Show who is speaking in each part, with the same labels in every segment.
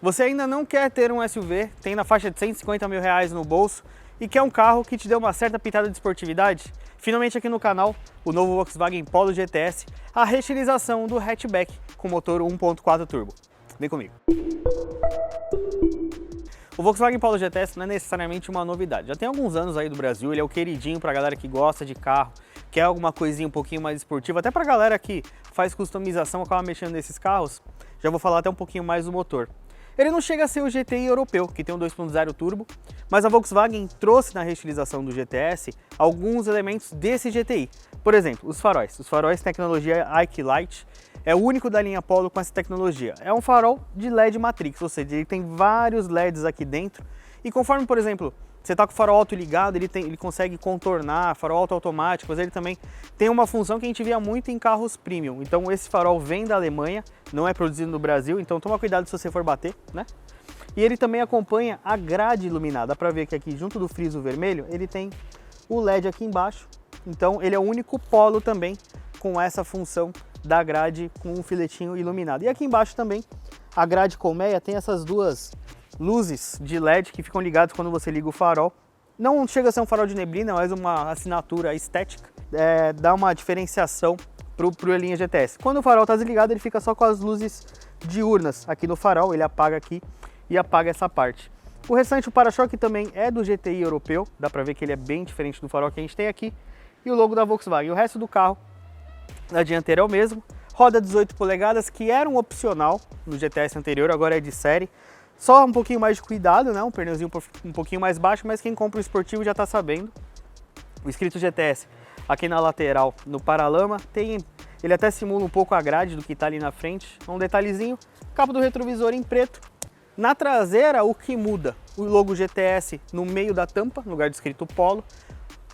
Speaker 1: Você ainda não quer ter um SUV, tem na faixa de 150 mil reais no bolso e quer um carro que te dê uma certa pitada de esportividade? Finalmente aqui no canal, o novo Volkswagen Polo GTS, a reestilização do hatchback com motor 1.4 turbo. Vem comigo. O Volkswagen Polo GTS não é necessariamente uma novidade. Já tem alguns anos aí do Brasil, ele é o queridinho pra galera que gosta de carro, quer alguma coisinha um pouquinho mais esportiva, até pra galera que faz customização, acaba mexendo nesses carros. Já vou falar até um pouquinho mais do motor. Ele não chega a ser o GTI europeu, que tem um 2.0 turbo, mas a Volkswagen trouxe na reestilização do GTS alguns elementos desse GTI. Por exemplo, os faróis. Os faróis tecnologia IKE Light é o único da linha Polo com essa tecnologia. É um farol de LED Matrix, ou seja, ele tem vários LEDs aqui dentro e conforme, por exemplo, você está com o farol alto ligado, ele consegue contornar, farol alto automático, mas ele também tem uma função que a gente via muito em carros premium. Então esse farol vem da Alemanha, não é produzido no Brasil, então toma cuidado se você for bater, né? E ele também acompanha a grade iluminada. Dá para ver que aqui junto do friso vermelho, ele tem o LED aqui embaixo. Então ele é o único Polo também com essa função da grade com um filetinho iluminado. E aqui embaixo também a grade colmeia tem essas duas luzes de LED que ficam ligadas quando você liga o farol. Não chega a ser um farol de neblina, mas uma assinatura estética, dá uma diferenciação para a linha GTS. Quando o farol está desligado, ele fica só com as luzes diurnas aqui no farol, ele apaga aqui e apaga essa parte. O restante, o para-choque também é do GTI europeu, dá para ver que ele é bem diferente do farol que a gente tem aqui, e o logo da Volkswagen. O resto do carro na dianteira é o mesmo, roda 18 polegadas, que era um opcional no GTS anterior, agora é de série. Só um pouquinho mais de cuidado, né? Um pneuzinho um pouquinho mais baixo, mas quem compra o esportivo já está sabendo. O escrito GTS aqui na lateral, no paralama, ele até simula um pouco a grade do que está ali na frente. Um detalhezinho, capa do retrovisor em preto. Na traseira, o que muda? O logo GTS no meio da tampa, no lugar de escrito Polo.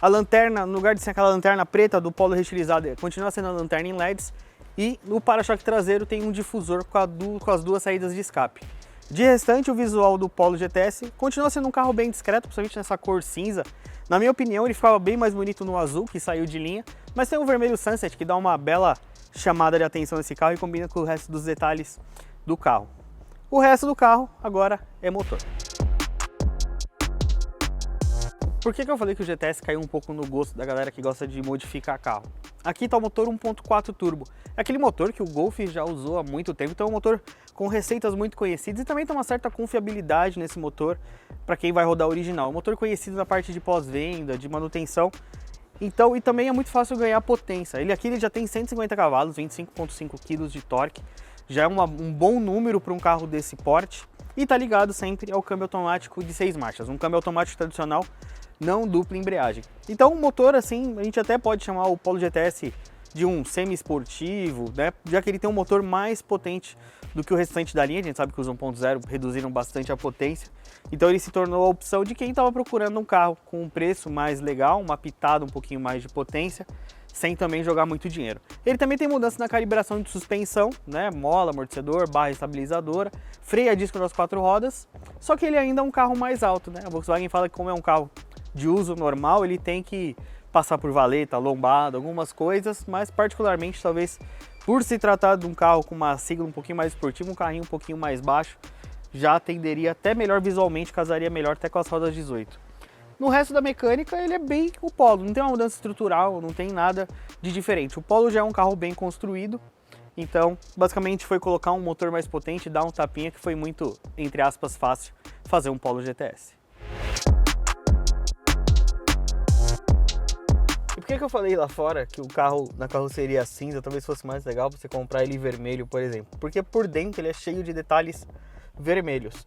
Speaker 1: A lanterna, no lugar de ser aquela lanterna preta do Polo reestilizado, continua sendo a lanterna em LEDs. E no para-choque traseiro tem um difusor com as duas saídas de escape. De restante, o visual do Polo GTS continua sendo um carro bem discreto, principalmente nessa cor cinza. Na minha opinião, ele ficava bem mais bonito no azul, que saiu de linha, mas tem o vermelho Sunset, que dá uma bela chamada de atenção nesse carro e combina com o resto dos detalhes do carro. O resto do carro agora é motor. Por que eu falei que o GTS caiu um pouco no gosto da galera que gosta de modificar carro? Aqui está o motor 1.4 turbo, é aquele motor que o Golf já usou há muito tempo, então é um motor com receitas muito conhecidas e também tem uma certa confiabilidade nesse motor para quem vai rodar original. É um motor conhecido na parte de pós-venda, de manutenção, então, e também é muito fácil ganhar potência. Ele já tem 150 cavalos, 25,5 kg de torque, já é um bom número para um carro desse porte e está ligado sempre ao câmbio automático de 6 marchas, um câmbio automático tradicional, não dupla embreagem. Então o motor, assim, a gente até pode chamar o Polo GTS de um semi-esportivo, né? Já que ele tem um motor mais potente do que o restante da linha. A gente sabe que os 1.0 reduziram bastante a potência, então ele se tornou a opção de quem estava procurando um carro com um preço mais legal, uma pitada um pouquinho mais de potência, sem também jogar muito dinheiro. Ele também tem mudança na calibração de suspensão, né? Mola, amortecedor, barra estabilizadora, freio a disco nas 4 rodas, só que ele ainda é um carro mais alto, né? A Volkswagen fala que como é um carro de uso normal, ele tem que passar por valeta, lombada, algumas coisas, mas particularmente talvez por se tratar de um carro com uma sigla um pouquinho mais esportiva, um carrinho um pouquinho mais baixo, já atenderia até melhor visualmente, casaria melhor até com as rodas 18. No resto da mecânica ele é bem o Polo, não tem uma mudança estrutural, não tem nada de diferente. O Polo já é um carro bem construído, então basicamente foi colocar um motor mais potente, dar um tapinha que foi muito, entre aspas, fácil fazer um Polo GTS. E por que eu falei lá fora que o carro na carroceria cinza talvez fosse mais legal você comprar ele vermelho, por exemplo? Porque por dentro ele é cheio de detalhes vermelhos.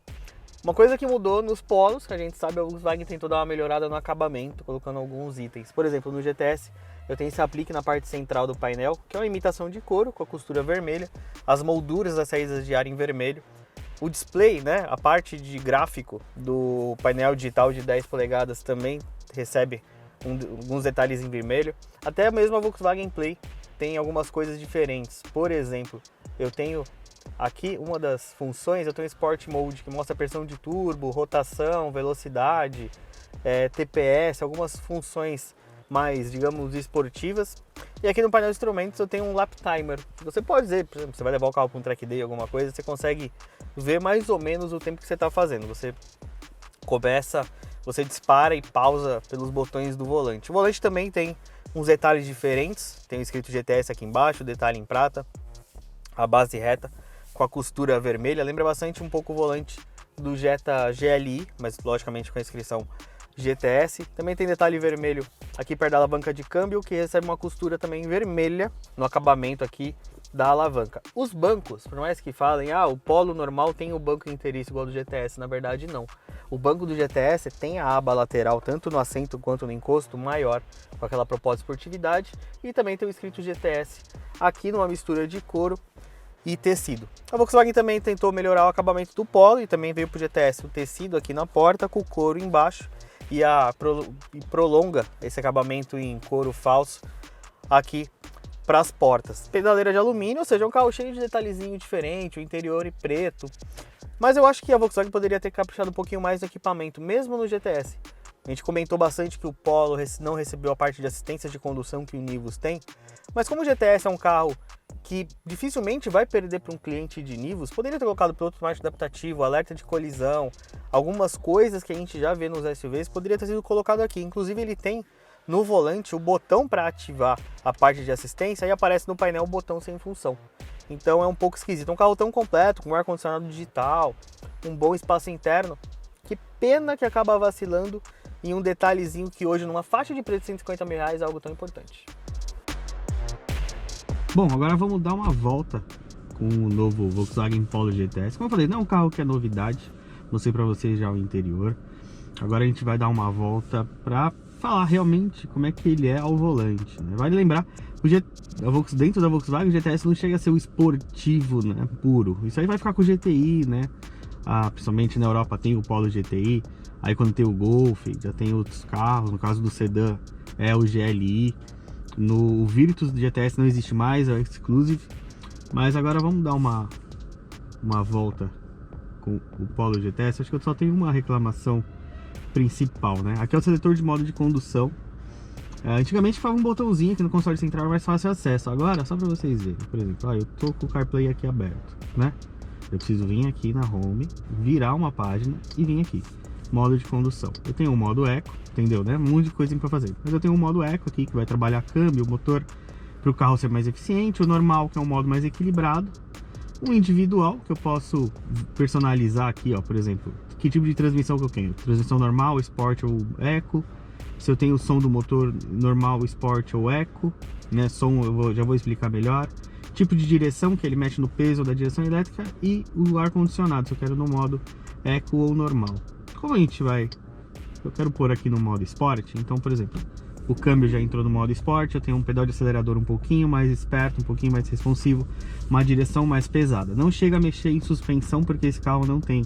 Speaker 1: Uma coisa que mudou nos Polos, que a gente sabe, a Volkswagen tentou dar uma melhorada no acabamento, colocando alguns itens. Por exemplo, no GTS eu tenho esse aplique na parte central do painel, que é uma imitação de couro com a costura vermelha, as molduras das saídas de ar em vermelho. O display, né, a parte de gráfico do painel digital de 10 polegadas também recebe alguns detalhes em vermelho. Até mesmo a Volkswagen Play tem algumas coisas diferentes. Por exemplo, eu tenho aqui uma das funções, eu tenho Sport Mode, que mostra a pressão de turbo, rotação, velocidade, TPS, algumas funções mais, digamos, esportivas. E aqui no painel de instrumentos eu tenho um lap timer. Você pode dizer, por exemplo, você vai levar o carro para um track day, alguma coisa, você consegue ver mais ou menos o tempo que você está fazendo. Você começa, você dispara e pausa pelos botões do volante. O volante também tem uns detalhes diferentes, tem o escrito GTS aqui embaixo, detalhe em prata, a base reta com a costura vermelha, lembra bastante um pouco o volante do Jetta GLI, mas logicamente com a inscrição GTS. Também tem detalhe vermelho aqui perto da alavanca de câmbio, que recebe uma costura também vermelha no acabamento aqui da alavanca. Os bancos, por mais que falem, o Polo normal tem o banco inteiriço igual do GTS, na verdade não. O banco do GTS tem a aba lateral, tanto no assento quanto no encosto, maior, com aquela proposta de esportividade, e também tem o escrito GTS aqui numa mistura de couro e tecido. A Volkswagen também tentou melhorar o acabamento do Polo e também veio para o GTS o tecido aqui na porta com o couro embaixo e prolonga esse acabamento em couro falso aqui para as portas. Pedaleira de alumínio, ou seja, um carro cheio de detalhezinho diferente, o interior e preto. Mas eu acho que a Volkswagen poderia ter caprichado um pouquinho mais no equipamento, mesmo no GTS. A gente comentou bastante que o Polo não recebeu a parte de assistência de condução que o Nivus tem, mas como o GTS é um carro que dificilmente vai perder para um cliente de Nivus, poderia ter colocado piloto automático adaptativo, alerta de colisão, algumas coisas que a gente já vê nos SUVs, poderia ter sido colocado aqui. Inclusive ele tem no volante o botão para ativar a parte de assistência e aparece no painel o botão sem função. Então é um pouco esquisito. Um carro tão completo, com ar-condicionado digital, um bom espaço interno, que pena que acaba vacilando em um detalhezinho que hoje numa faixa de preço de R$150.000 é algo tão importante.
Speaker 2: Bom, agora vamos dar uma volta com o novo Volkswagen Polo GTS. Como eu falei, não é um carro que é novidade, mostrei para vocês já o interior. Agora a gente vai dar uma volta para falar realmente como é que ele é ao volante, né? Vale lembrar, dentro da Volkswagen o GTS não chega a ser o esportivo, né, puro. Isso aí vai ficar com o GTI, né? Principalmente na Europa tem o Polo GTI, aí quando tem o Golf, já tem outros carros, no caso do sedã é o GLI. No Virtus do GTS não existe mais, é o Exclusive. Mas agora vamos dar uma volta com o Polo GTS. Acho que eu só tenho uma reclamação principal, né? Aqui é o seletor de modo de condução. Antigamente ficava um botãozinho aqui no console central, mais fácil acesso. Agora, só para vocês verem, por exemplo, eu tô com o CarPlay aqui aberto, né? Eu preciso vir aqui na Home, virar uma página e vir aqui, modo de condução. Eu tenho o modo Eco, entendeu, né? Um monte de coisa para fazer. Mas eu tenho o modo Eco aqui, que vai trabalhar câmbio, motor, para o carro ser mais eficiente. O normal, que é um modo mais equilibrado. O individual, que eu posso personalizar aqui, ó, por exemplo, que tipo de transmissão que eu tenho. Transmissão normal, Sport ou Eco. Se eu tenho o som do motor normal, Sport ou Eco, né? Som já vou explicar melhor. Tipo de direção, que ele mexe no peso da direção elétrica. E o ar-condicionado, se eu quero no modo Eco ou normal. Como a gente vai... Eu quero pôr aqui no modo Sport, então, por exemplo, o câmbio já entrou no modo Sport, eu tenho um pedal de acelerador um pouquinho mais esperto, um pouquinho mais responsivo, uma direção mais pesada. Não chega a mexer em suspensão, porque esse carro não tem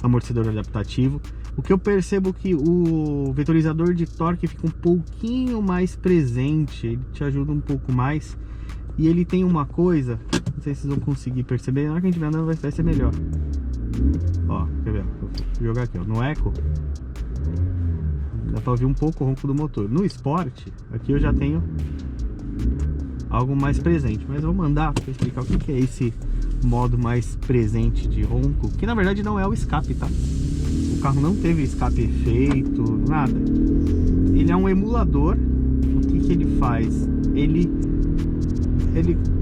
Speaker 2: amortecedor adaptativo. O que eu percebo que o vetorizador de torque fica um pouquinho mais presente, ele te ajuda um pouco mais. E ele tem uma coisa, não sei se vocês vão conseguir perceber, na hora que a gente vai andando vai ser melhor. Ó, quer ver? Vou jogar aqui, ó, no Eco. Dá pra ouvir um pouco o ronco do motor. No Sport, aqui eu já tenho algo mais presente. Mas eu vou mandar pra explicar o que é esse modo mais presente de ronco. Que na verdade não é o escape, tá? O carro não teve escape feito, nada. Ele é um emulador. O que ele faz? Ele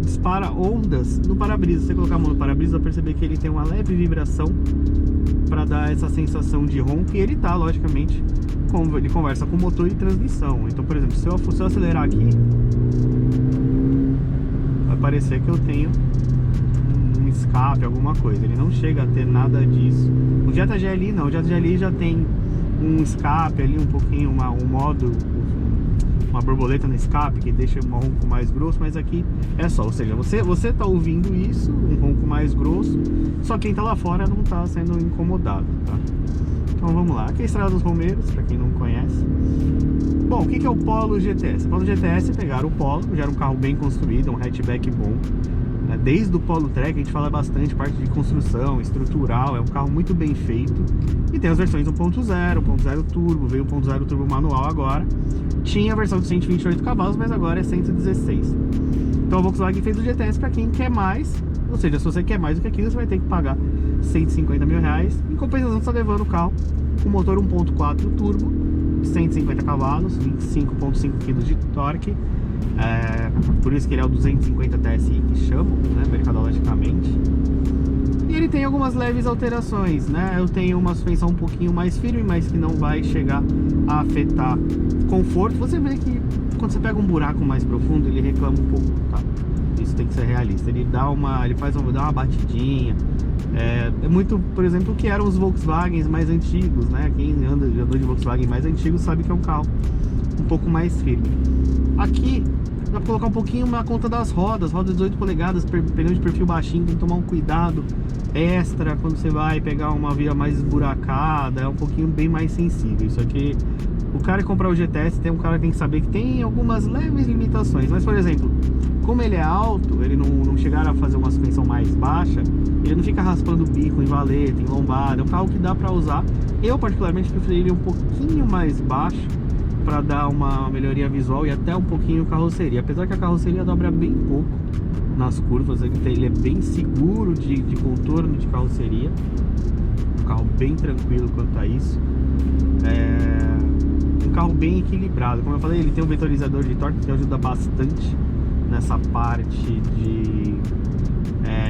Speaker 2: dispara ondas no para-brisa. Se você colocar a mão no para-brisa, vai perceber que ele tem uma leve vibração para dar essa sensação de ronco. E ele tá, logicamente, ele conversa com o motor e transmissão. Então, por exemplo, se eu acelerar aqui, vai parecer que eu tenho um escape, alguma coisa. Ele não chega a ter nada disso. O Jetta GLI não, o Jetta GLI já tem um escape ali, um pouquinho, um modo, uma borboleta no escape que deixa um ronco mais grosso, mas aqui é só, ou seja, você tá ouvindo isso, um ronco mais grosso, só quem tá lá fora não tá sendo incomodado, tá? Então vamos lá, aqui é a Estrada dos Romeiros, para quem não conhece. Bom, o que é o Polo GTS? O Polo GTS é pegar o Polo, já era um carro bem construído, um hatchback bom, né? Desde o Polo Track a gente fala bastante parte de construção, estrutural, é um carro muito bem feito. E tem as versões 1.0, 1.0 turbo, veio 1.0 turbo manual agora. Tinha a versão de 128 cavalos, mas agora é 116. Então a Volkswagen fez o GTS para quem quer mais, ou seja, se você quer mais do que aquilo, você vai ter que pagar 150 mil reais. Em compensação, você está levando o carro com motor 1.4 turbo, 150 cavalos, 25.5 kg de torque. Por isso que ele é o 250 TSI que chamam, né, mercadologicamente. E ele tem algumas leves alterações, né? Eu tenho uma suspensão um pouquinho mais firme, mas que não vai chegar a afetar conforto. Você vê que quando você pega um buraco mais profundo, ele reclama um pouco, tá? Isso tem que ser realista. Ele dá uma batidinha. É muito, por exemplo, o que eram os Volkswagens mais antigos, né? Quem andou de Volkswagen mais antigo sabe que é um carro um pouco mais firme. Aqui dá pra colocar um pouquinho na conta das rodas 18 polegadas, pneu de perfil baixinho, tem que tomar um cuidado extra quando você vai pegar uma via mais esburacada, é um pouquinho bem mais sensível. Isso aqui, o cara que comprar o GTS, tem um cara que tem que saber que tem algumas leves limitações, mas por exemplo, como ele é alto, ele não chegar a fazer uma suspensão mais baixa, ele não fica raspando o bico em valeta, em lombada, é um carro que dá pra usar. Eu particularmente preferiria um pouquinho mais baixo para dar uma melhoria visual e até um pouquinho carroceria, apesar que a carroceria dobra bem pouco nas curvas, ele é bem seguro de contorno de carroceria, um carro bem tranquilo quanto a isso, um carro bem equilibrado. Como eu falei, ele tem um vetorizador de torque que ajuda bastante nessa parte de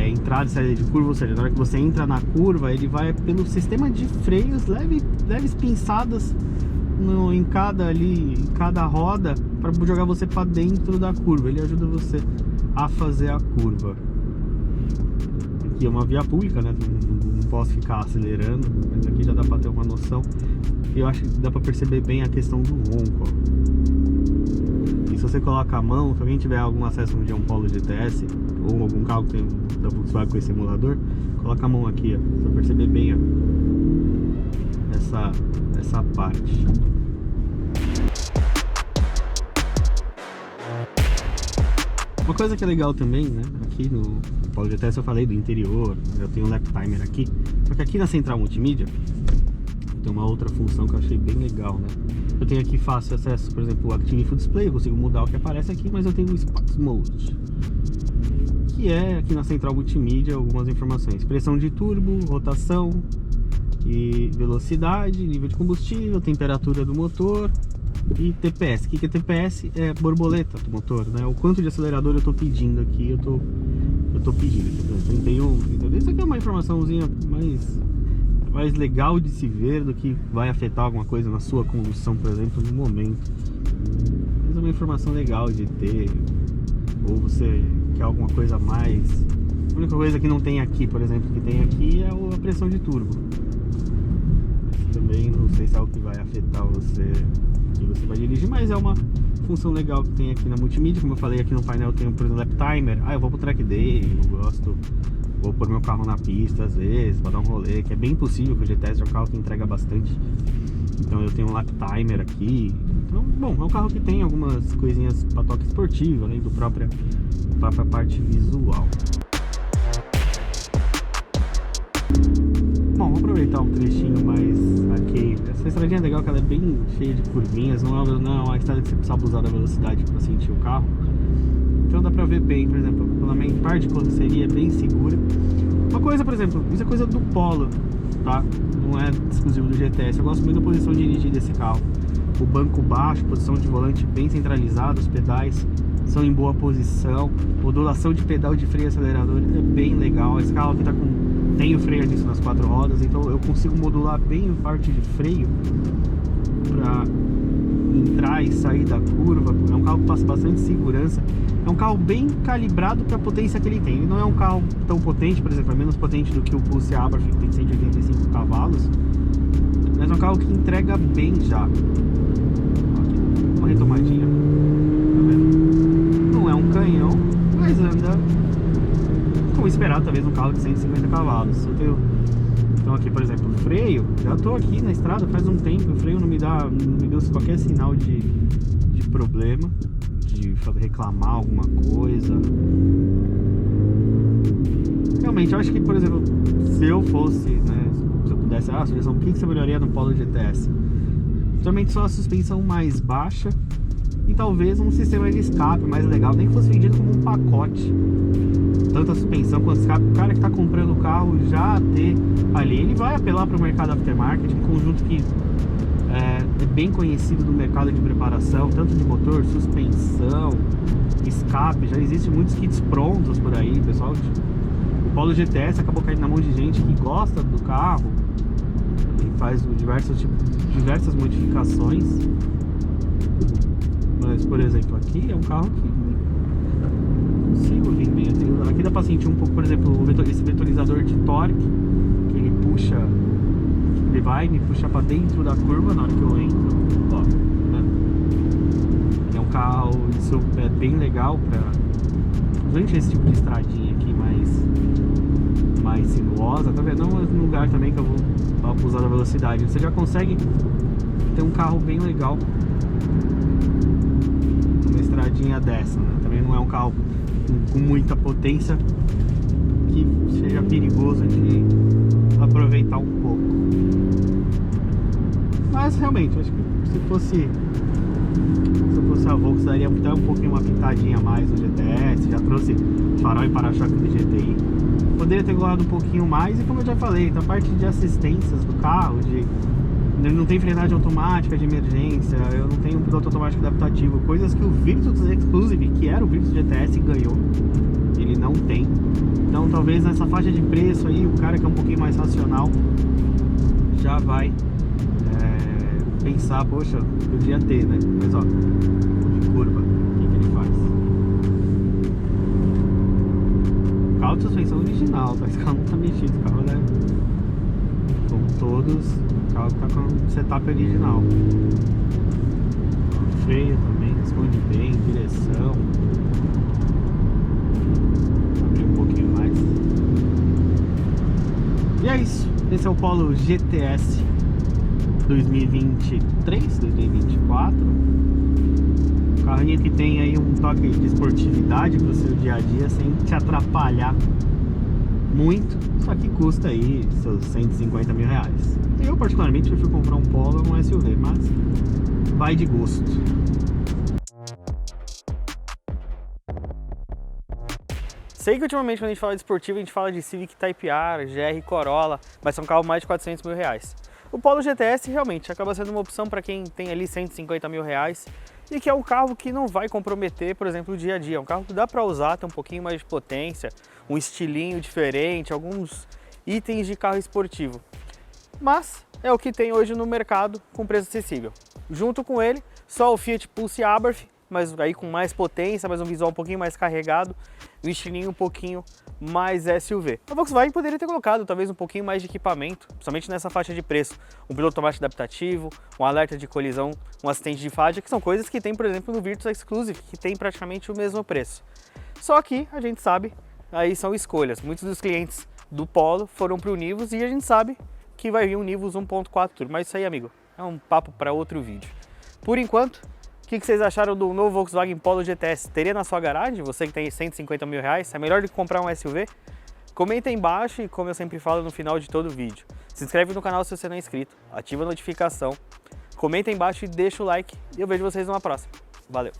Speaker 2: entrada e saída de curva, ou seja, na hora que você entra na curva, ele vai pelo sistema de freios, leves pinçadas em cada roda para jogar você para dentro da curva. Ele ajuda você a fazer a curva. Aqui é uma via pública, né? Não posso ficar acelerando, mas aqui já dá para ter uma noção. E eu acho que dá para perceber bem a questão do ronco, ó. E se você coloca a mão, se alguém tiver algum acesso um dia a um Polo GTS ou algum carro que tem da Volkswagen com esse emulador, coloca a mão aqui, ó, pra perceber bem, ó, essa parte. Uma coisa que é legal também, né, aqui no Polo GTS eu falei do interior, eu tenho um lap timer aqui, só que aqui na central multimídia tem uma outra função que eu achei bem legal, né. Eu tenho aqui fácil acesso, por exemplo, o Active Full Display, eu consigo mudar o que aparece aqui, mas eu tenho o Sports Mode, que é aqui na central multimídia algumas informações: pressão de turbo, rotação e velocidade, nível de combustível, temperatura do motor e TPS. O que é TPS? É borboleta do motor, né? O quanto de acelerador eu tô pedindo aqui, eu tô pedindo, 31, entendeu? Isso aqui é uma informaçãozinha mais legal de se ver do que vai afetar alguma coisa na sua condução, por exemplo, no momento. Mas é uma informação legal de ter, ou você quer alguma coisa a mais. A única coisa que não tem aqui, por exemplo, que tem aqui é a pressão de turbo. Mas também não sei se é algo que vai afetar você que você vai dirigir, mas é uma função legal que tem aqui na multimídia. Como eu falei, aqui no painel tem, por exemplo, lap timer. Eu vou pro track day, eu gosto, vou pôr meu carro na pista às vezes, pra dar um rolê, que é bem possível, que o GTS é um carro que entrega bastante. Então eu tenho um lap timer aqui. Então, bom, é um carro que tem algumas coisinhas para toque esportivo, além do própria parte visual. Bom, vou aproveitar um trechinho mais aqui. Essa estradinha é legal, que ela é bem cheia de curvinhas, não é uma estrada que você precisa abusar da velocidade para sentir o carro. Então dá pra ver bem, por exemplo, pela minha parte de carroceria é bem segura. Uma coisa, por exemplo, isso é coisa do Polo, tá? Não é exclusivo do GTS. Eu gosto muito da posição de dirigir desse carro. O banco baixo, posição de volante bem centralizada, os pedais são em boa posição, modulação de pedal de freio e acelerador é bem legal. Esse carro aqui tem o freio disso nas 4 rodas, então eu consigo modular bem a parte de freio para entrar e sair da curva. É um carro que passa bastante segurança. É um carro bem calibrado para a potência que ele tem. Ele não é um carro tão potente, por exemplo, é menos potente do que o Pulse Abarth, que tem 185 cavalos, mas é um carro que entrega bem já. Aqui, uma retomadinha, tá vendo? Não é um canhão, mas anda como esperado, talvez um carro de 150 cavalos. Então aqui, por exemplo, o freio, já tô aqui na estrada faz um tempo, o freio não me deu qualquer sinal de problema, de reclamar alguma coisa. realmente, eu acho que, por exemplo, se eu fosse, né, se eu pudesse, sugestão, o que você melhoraria no Polo GTS? Somente só a suspensão mais baixa e talvez um sistema de escape mais legal, nem que fosse vendido como um pacote. Tanto a suspensão quanto o escape, o cara que está comprando o carro já ter ali, ele vai apelar para o mercado aftermarket, um conjunto que é bem conhecido no mercado de preparação, tanto de motor, suspensão, escape, já existem muitos kits prontos por aí, pessoal. O Polo GTS acabou caindo na mão de gente que gosta do carro e faz diversas modificações. Mas, por exemplo, aqui é um carro que consigo vir bem. Aqui dá pra sentir um pouco, por exemplo, esse vetorizador de torque, que ele puxa, ele vai me puxar pra dentro da curva na hora que eu entro. Ó, né? É um carro, isso é bem legal pra gente esse tipo de estradinha aqui mais sinuosa, tá vendo? Não é um lugar também que eu vou abusar da velocidade. Você já consegue ter um carro bem legal numa estradinha dessa, né? Também não é um carro com muita potência que seja perigoso de aproveitar um pouco. Mas realmente, acho que se fosse a Volkswagen, daria até um pouquinho uma pintadinha a mais no GTS, já trouxe farol e para-choque do GTI. Poderia ter colado um pouquinho mais, e como eu já falei, da parte de assistências do carro, não tem frenagem automática de emergência, eu não tenho um piloto automático adaptativo, coisas que o Virtus Exclusive, que era o Virtus GTS, ganhou, ele não tem. Então talvez nessa faixa de preço aí, o cara que é um pouquinho mais racional já vai pensar, poxa, podia ter, né? Mas ó, de curva, o que ele faz? O carro de suspensão original, tá? Esse carro não tá mexido, o carro como todos, o carro tá com o setup original. Freio também, responde bem, direção. Abrir um pouquinho mais. E é isso, esse é o Polo GTS 2023, 2024. Um carrinho que tem aí um toque de esportividade pro seu dia a dia sem te atrapalhar muito, só que custa aí seus 150 mil reais. Eu particularmente prefiro comprar um Polo ou um SUV, mas vai de gosto.
Speaker 1: Sei que ultimamente quando a gente fala de esportivo a gente fala de Civic Type R, GR Corolla, mas são carros mais de 400 mil reais. O Polo GTS realmente acaba sendo uma opção para quem tem ali 150 mil reais e que é um carro que não vai comprometer, por exemplo, o dia a dia. É um carro que dá para usar, tem um pouquinho mais de potência, um estilinho diferente, alguns itens de carro esportivo. Mas é o que tem hoje no mercado com preço acessível. Junto com ele, só o Fiat Pulse Abarth, mas aí com mais potência, mas um visual um pouquinho mais carregado, um estilinho um pouquinho mais SUV. A Volkswagen poderia ter colocado talvez um pouquinho mais de equipamento, principalmente nessa faixa de preço. Um piloto automático adaptativo, um alerta de colisão, um assistente de faixa, que são coisas que tem, por exemplo, no Virtus Exclusive, que tem praticamente o mesmo preço. Só que a gente sabe, aí são escolhas. Muitos dos clientes do Polo foram para o Nivus e a gente sabe que vai vir um Nivus 1.4 Turbo. Mas isso aí, amigo, é um papo para outro vídeo. Por enquanto, o que vocês acharam do novo Volkswagen Polo GTS? Teria na sua garagem? Você que tem 150 mil reais, é melhor do que comprar um SUV? Comenta aí embaixo e, como eu sempre falo no final de todo vídeo, se inscreve no canal se você não é inscrito, ativa a notificação, comenta aí embaixo e deixa o like e eu vejo vocês numa próxima. Valeu!